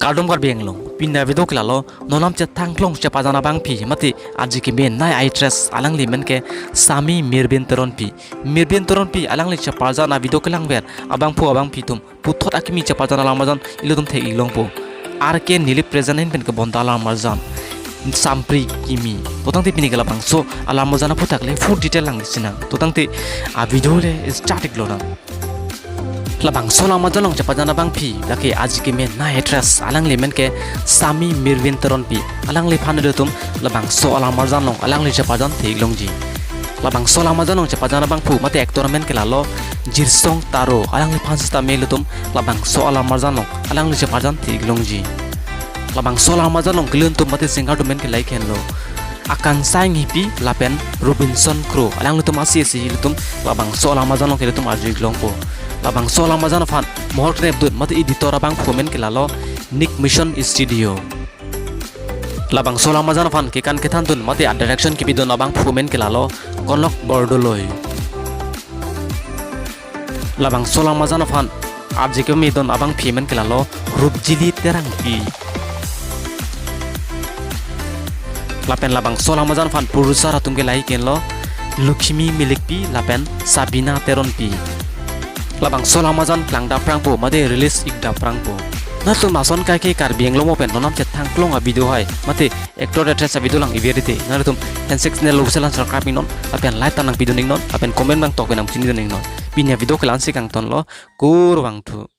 Kardom kar benglong pinna video klalo nonam che thanglong che pajana bang phi mati aji ki men nai I tres alang li men ke sami mirbin toron pi alang li che pajana video klang ber abang phi tum puthot akimi che pajana lamajan iludum the ilong po ar ke nili present hen pen ke bondala marjan sampri kimi totang te pini kala bang so alamajana putak le full detail lang sinang totang te a video le static lo na labang sola majalong chapajana bang phi laki aji ke men na address alang le men ke sami mirbin toron pi alang le phan de tum labang so ala marjan long alang le chapajan theiglong ji labang sola majalong chapajana bang phu mate actor men ke lalo jirsong taro alang le phan sta mel tum labang so ala marjan long alang le chapajan theiglong ji labang sola majalong klun tum mate singar do men ke lai khen lo akan sang hipi lapen Robinson Crow alang le tum asi lutum labang sola majalong ke tum arji glong po labang sola majana fan mohor krep dut mate editor abang fomen kelalo Nick Mission Studio labang sola majana fan ke kan kethan dun mate direction ki bidon abang fomen kelalo konok bordoloi labang sola majana fan abje ke midon abang phemen kelalo rupjili terang pi lapen labang sola majana fan producer atum ke lai kenlo Lukhmi milik pi lapen Sabina teron pi labang sola majan klang da prang po made release ik da prang po na tu mason kai ke kar bieng lo mo pen nonam che thang klong a video hai mate actor address a video lang iverite na tum ten six ne lo selan subscribe non apen like tanang video ning non apen comment bang tok benang chini ning non pinya video kelan se kang ton lo kur wang thu